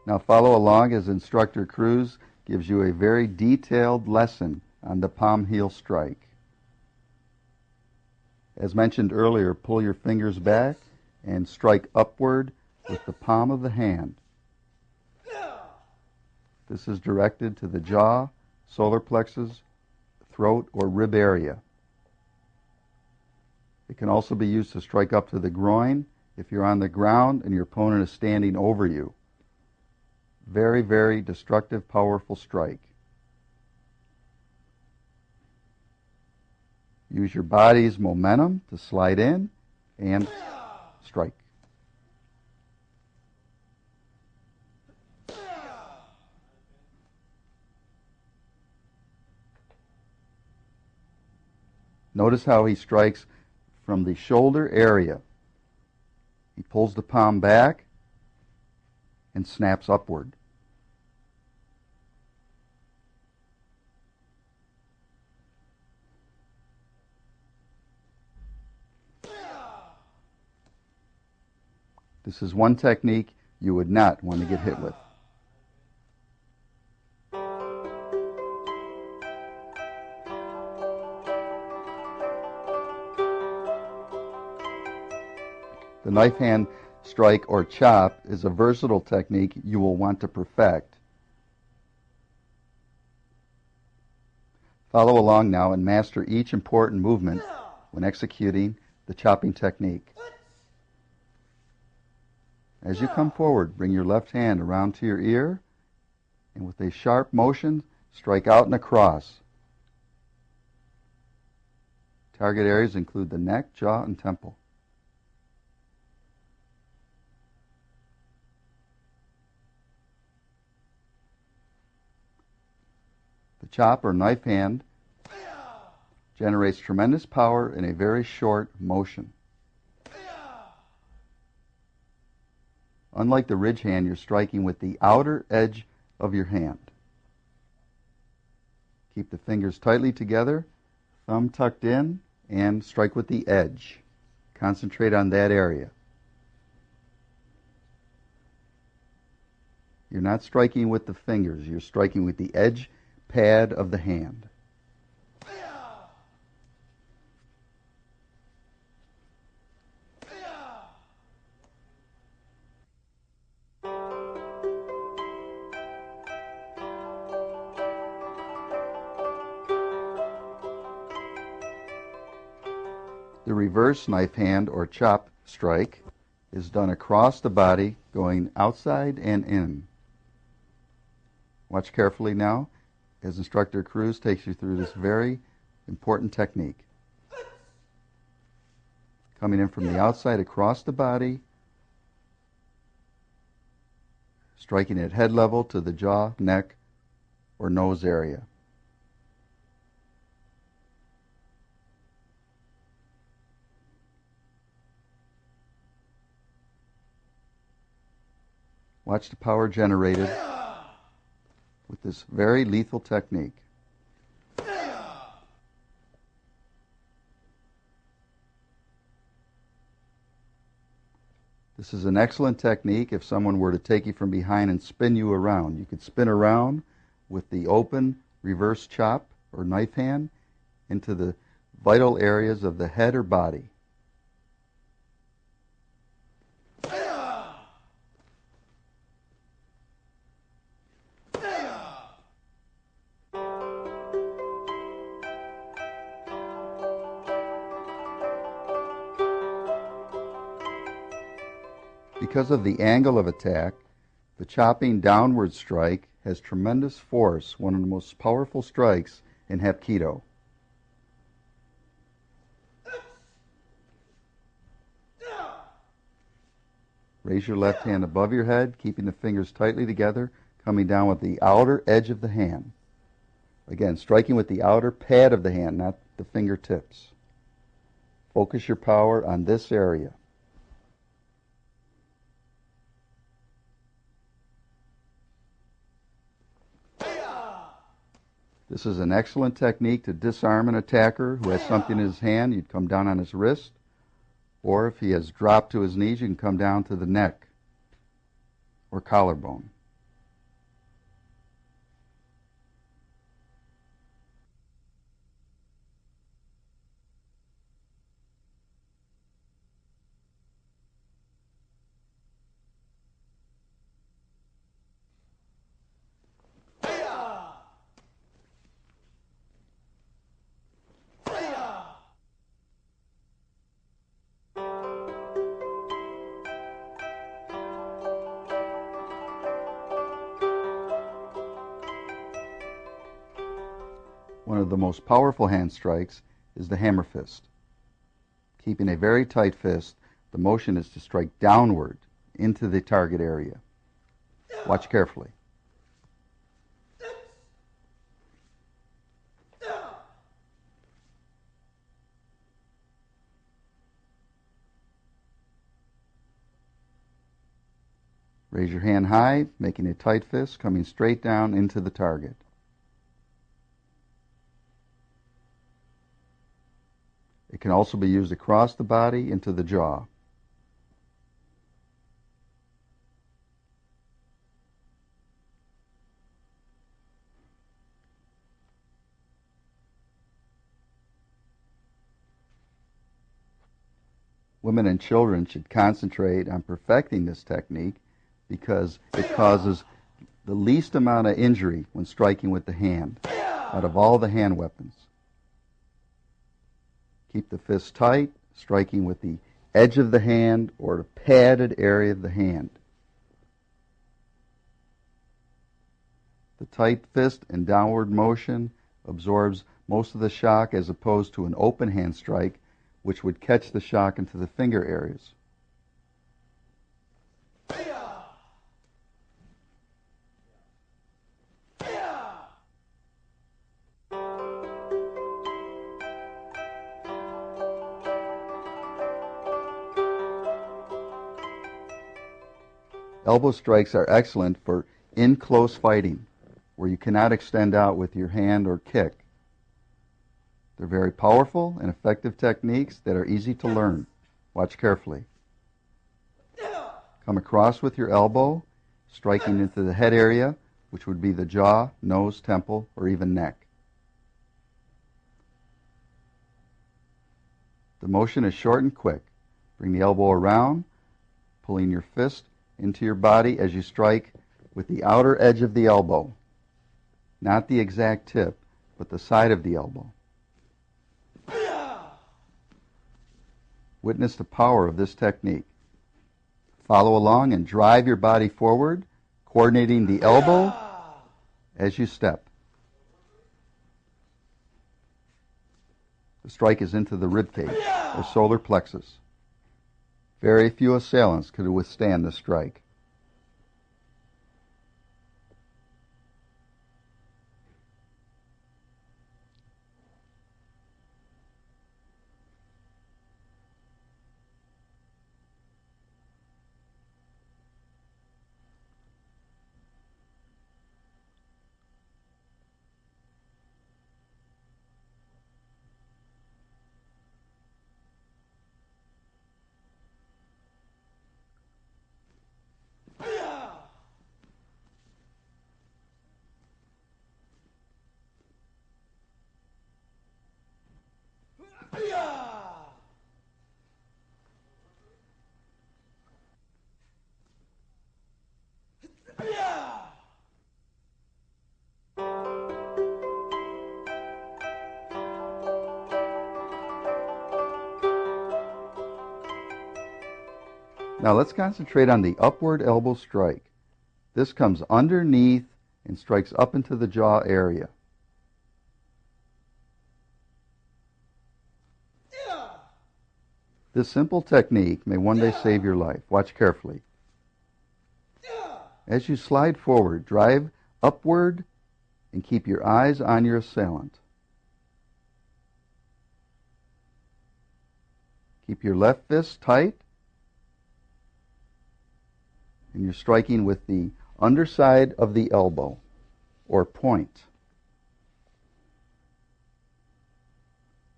Now follow along as Instructor Cruz gives you a very detailed lesson on the palm heel strike. As mentioned earlier, pull your fingers back and strike upward with the palm of the hand. This is directed to the jaw, solar plexus, throat, or rib area. It can also be used to strike up to the groin if you're on the ground and your opponent is standing over you. Very, very destructive, powerful strike. Use your body's momentum to slide in and strike. Notice how he strikes from the shoulder area. He pulls the palm back and snaps upward. This is one technique you would not want to get hit with. The knife hand strike or chop is a versatile technique you will want to perfect. Follow along now and master each important movement when executing the chopping technique. As you come forward, bring your left hand around to your ear and with a sharp motion, strike out and across. Target areas include the neck, jaw, and temple. The chop or knife hand generates tremendous power in a very short motion. Unlike the ridge hand, you're striking with the outer edge of your hand. Keep the fingers tightly together, thumb tucked in, and strike with the edge. Concentrate on that area. You're not striking with the fingers, you're striking with the edge pad of the hand. The reverse knife hand or chop strike is done across the body, going outside and in. Watch carefully now as Instructor Cruz takes you through this very important technique. Coming in from the outside across the body, striking at head level to the jaw, neck, or nose area. Watch the power generated with this very lethal technique. This is an excellent technique if someone were to take you from behind and spin you around. You could spin around with the open reverse chop or knife hand into the vital areas of the head or body. Because of the angle of attack, the chopping downward strike has tremendous force, one of the most powerful strikes in Hapkido. Raise your left hand above your head, keeping the fingers tightly together, coming down with the outer edge of the hand. Again, striking with the outer pad of the hand, not the fingertips. Focus your power on this area. This is an excellent technique to disarm an attacker who has something in his hand. You'd come down on his wrist, or if he has dropped to his knees, you can come down to the neck or collarbone. One of the most powerful hand strikes is the hammer fist. Keeping a very tight fist, the motion is to strike downward into the target area. Watch carefully. Raise your hand high, making a tight fist, coming straight down into the target. It can also be used across the body into the jaw. Women and children should concentrate on perfecting this technique because it causes the least amount of injury when striking with the hand out of all the hand weapons. Keep the fist tight, striking with the edge of the hand or the padded area of the hand. The tight fist and downward motion absorbs most of the shock as opposed to an open hand strike, which would catch the shock into the finger areas. Elbow strikes are excellent for in-close fighting, where you cannot extend out with your hand or kick. They're very powerful and effective techniques that are easy to learn. Watch carefully. Come across with your elbow, striking into the head area, which would be the jaw, nose, temple, or even neck. The motion is short and quick. Bring the elbow around, pulling your fist into your body as you strike with the outer edge of the elbow. Not the exact tip, but the side of the elbow. Witness the power of this technique. Follow along and drive your body forward, coordinating the elbow as you step. The strike is into the rib cage or solar plexus. Very few assailants could withstand this strike. Now let's concentrate on the upward elbow strike. This comes underneath and strikes up into the jaw area. This simple technique may one day save your life. Watch carefully. As you slide forward, drive upward and keep your eyes on your assailant. Keep your left fist tight, and you're striking with the underside of the elbow or point.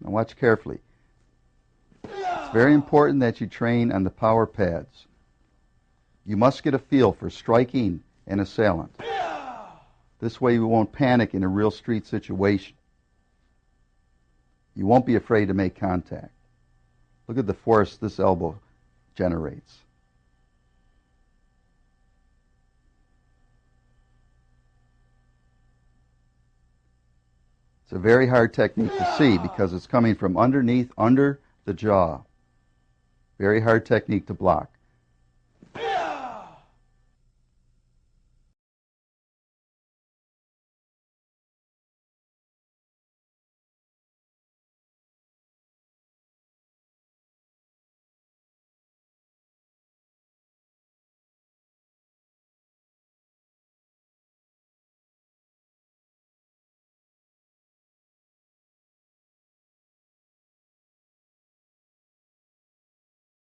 Now watch carefully. It's very important that you train on the power pads. You must get a feel for striking an assailant. This way you won't panic in a real street situation. You won't be afraid to make contact. Look at the force this elbow generates. It's a very hard technique to see because it's coming from underneath, under the jaw. Very hard technique to block.